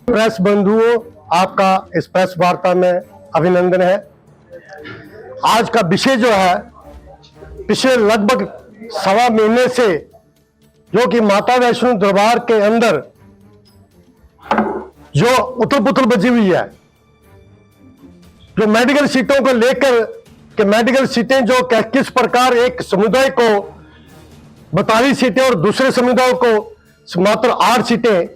Press बंधुओं, आपका इस प्रेस वार्ता में अभिनंदन है। आज का विषय जो है, पिछले लगभग सवा महीने से जो कि माता वैष्णो दरबार के अंदर जो उथल पुथल बची हुई है, जो मेडिकल सीटों को लेकर कि मेडिकल सीटें जो किस प्रकार एक समुदाय को 42 सीटें और दूसरे समुदाय को मात्र 8 सीटें,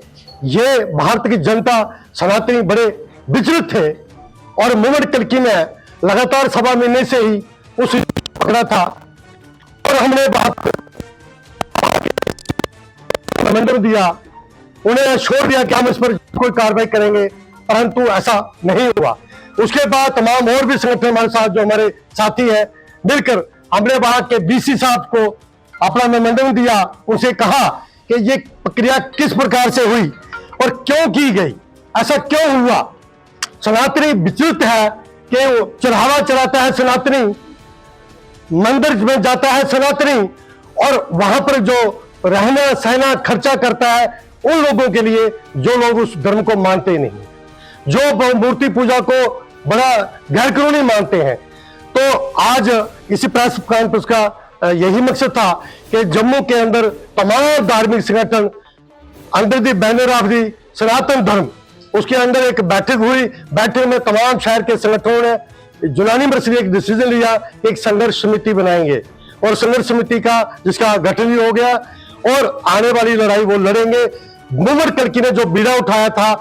ये भारत की जनता सनातनी बड़े विचलित थे। और मूवमेंट कल्की ने लगातार सवा महीने से ही उस पकड़ा था और हमने मंडल दिया, उन्हें छोड़ दिया कि हम इस पर कोई कार्रवाई करेंगे, परंतु ऐसा नहीं हुआ। उसके बाद तमाम और भी संगठन हमारे साथ जो हमारे साथी हैं मिलकर हमने वहां के बीसी साहब को अपना मेमोरेंडम दिया, उनसे कहा कि ये प्रक्रिया किस प्रकार से हुई और क्यों की गई, ऐसा क्यों हुआ। सनातनी विचलित है कि वो चढ़ावा चढ़ाता है सनातनी, मंदिर में जाता है सनातनी, और वहां पर जो रहना सहना खर्चा करता है उन लोगों के लिए जो लोग उस धर्म को मानते ही नहीं, जो मूर्ति पूजा को बड़ा गैर कानूनी मानते हैं। तो आज इसी प्रेस कॉन्फ्रेंस का यही मकसद था कि जम्मू के अंदर तमाम धार्मिक संगठन under the banner of the Sanatan Dharma, उसके अंदर एक बैठक हुई। बैठक में तमाम शहर के संगठनों ने यूनानिमसली एक डिसीजन लिया, एक संघर्ष समिति बनाएंगे और संघर्ष समिति का जिसका गठन भी हो गया और आने वाली लड़ाई वो लड़ेंगे। मूवमेंट कल्की ने जो बीड़ा उठाया था,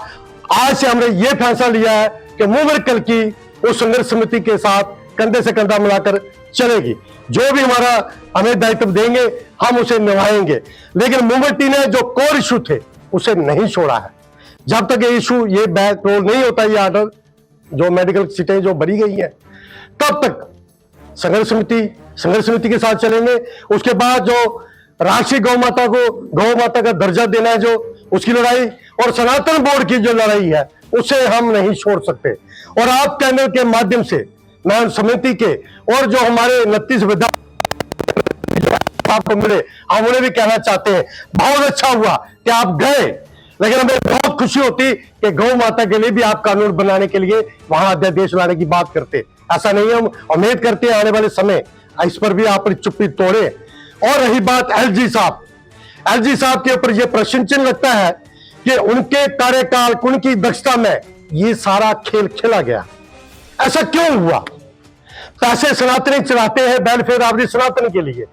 आज से हमने ये फैसला लिया है कि मूवमेंट कल्की उस संघर्ष समिति के साथ कंधे से कंधा मिलाकर चलेगी। जो भी हमें दायित्व देंगे हम उसे निभाएंगे, लेकिन मूवमेंट ने जो कोर इशू थे उसे नहीं छोड़ा है। जब तक ये इशू, ये बैक रोल नहीं होता, ये आर्डर जो मेडिकल सीटें जो भरी गई है, तब तक संघर्ष समिति के साथ चलेंगे। उसके बाद जो राष्ट्रीय गौ माता का दर्जा देना है, जो उसकी लड़ाई, और सनातन बोर्ड की जो लड़ाई है उसे हम नहीं छोड़ सकते। और आप चैनल के माध्यम से मैं समिति के और जो हमारे 29 आपको मिले, हम उन्हें भी कहना चाहते हैं बहुत अच्छा हुआ कि आप गए, लेकिन हमें बहुत खुशी होती कि गौ माता के लिए भी आप कानून बनाने के लिए वहां अध्यादेश लाने की बात करते। ऐसा नहीं है, हम उम्मीद करते हैं आने वाले समय इस पर भी आप चुप्पी तोड़े। और रही बात एलजी साहब के ऊपर यह प्रश्न चिन्ह लगता है कि उनके कार्यकाल, उनकी दक्षता में ये सारा खेल खेला गया। ऐसा क्यों हुआ? पैसे सनातनी चलाते हैं वेलफेयर ऑफ द सनातन के लिए,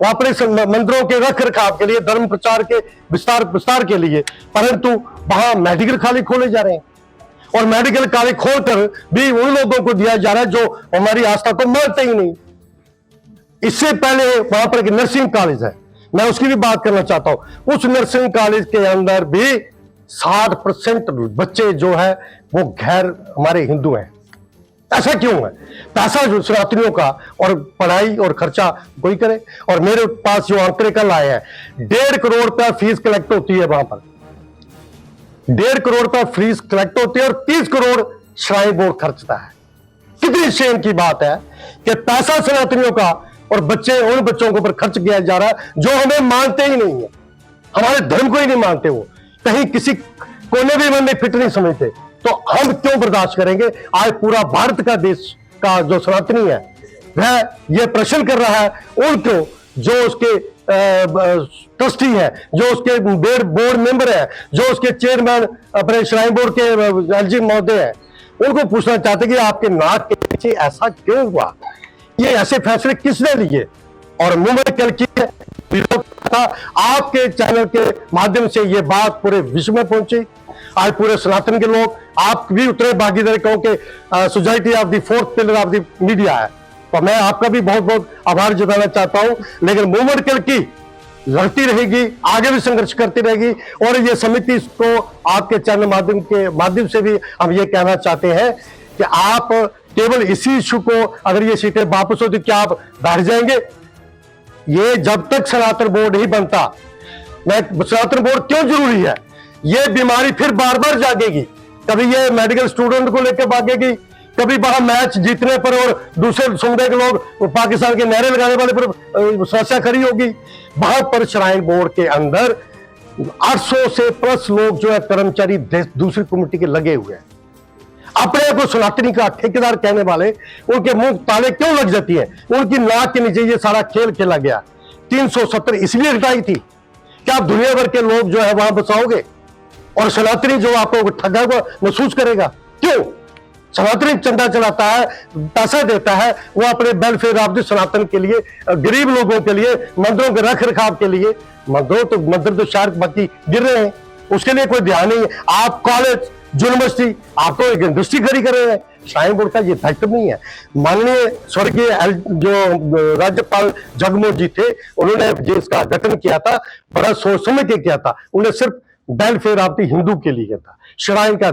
वो अपने मंदिरों के रख रखाव के लिए, धर्म प्रचार के विस्तार के लिए, परंतु वहां मेडिकल कॉलेज खोले जा रहे हैं और मेडिकल कॉलेज खोलकर भी उन लोगों को दिया जा रहा है जो हमारी आस्था को मानते ही नहीं। इससे पहले वहां पर एक नर्सिंग कॉलेज है, मैं उसकी भी बात करना चाहता हूं। उस नर्सिंग कॉलेज के अंदर भी 60% बच्चे जो है वो गैर हमारे हिंदू हैं। ऐसा क्यों है? पैसा जो सनातनियों का और पढ़ाई और खर्चा कोई करे। और मेरे पास जो आंकड़े कल आए हैं, 1.5 करोड़ रुपया फीस कलेक्ट होती है वहां पर, 1.5 करोड़ रुपया फीस कलेक्ट होती है और 30 करोड़ श्राइन बोर्ड खर्चता है। कितनी शेम की बात है कि पैसा सनातनियों का और उन बच्चों के ऊपर खर्च किया जा रहा है जो हमें मानते ही नहीं है, हमारे धर्म को ही नहीं मानते, वो कहीं किसी कोने भी में फिट नहीं समझते। तो हम क्यों बर्दाश्त करेंगे? आज पूरा भारत का देश का जो सनातनी है वह यह प्रश्न कर रहा है उनको, जो उसके ट्रस्टी है, जो उसके बोर्ड मेंबर है, जो उसके चेयरमैन अपने श्राइन बोर्ड के एलजी महोदय है, उनको पूछना चाहते कि आपके नाक के पीछे ऐसा क्यों हुआ, ये ऐसे फैसले किसने लिए। और मूवमेंट कल्की विरोध था, आपके चैनल के माध्यम से ये बात पूरे विश्व में पहुंची। आज पूरे सनातन के लोग, आप भी उतरे भागीदारी कहो कि society of the 4th pillar of the media है, तो मैं आपका भी बहुत बहुत आभार जताना चाहता हूं। लेकिन मूवमेंट कल्की लड़ती रहेगी, आगे भी संघर्ष करती रहेगी। और ये समिति को आपके चैनल माध्यम से भी हम ये कहना चाहते हैं कि आप केवल इसी इशू को, अगर ये सीटें वापस होती क्या आप बैठ जाएंगे? ये जब तक सनातन बोर्ड नहीं बनता, सनातन बोर्ड क्यों जरूरी है? ये बीमारी फिर बार बार जागेगी, कभी ये मेडिकल स्टूडेंट को लेकर भागेगी, कभी वहां मैच जीतने पर और दूसरे समुदाय के लोग पाकिस्तान के नारे लगाने वाले पर समस्या खड़ी होगी। वहां पर श्राइन बोर्ड के अंदर 800 से प्लस लोग जो है कर्मचारी दूसरी कमेटी के लगे हुए हैं। अपने को सनातनी का ठेकेदार कहने वाले, उनके मुंह ताले क्यों लग जाती है? उनकी नाक के नीचे ये सारा खेल खेला गया। 370 इसलिए हटाई थी कि आप दुनिया भर के लोग जो है वहां बसाओगे और सनातनी जो आपको ठगा हुआ महसूस करेगा। क्यों? सनातनी चंदा चलाता है, पैसा देता है, वो अपने वेलफेयर ऑफ द सनातन के लिए, गरीब लोगों के लिए, मंदिरों के रख रखाव के लिए। मंदिर तो शार्क बाकी गिर रहे हैं, उसके लिए कोई ध्यान नहीं है। आप कॉलेज, यूनिवर्सिटी, आपको एक इंडस्ट्री खड़ी कर रहे हैं, श्राइन बोर्ड का ये दायित्व नहीं है। माननीय स्वर्गीय जो राज्यपाल जगमोहन जी थे, उन्होंने जिसका गठन किया था बड़ा सोच समझ के किया था। उन्हें सिर्फ वेलफेयर ऑफ द हिंदू के लिए था, श्राइन का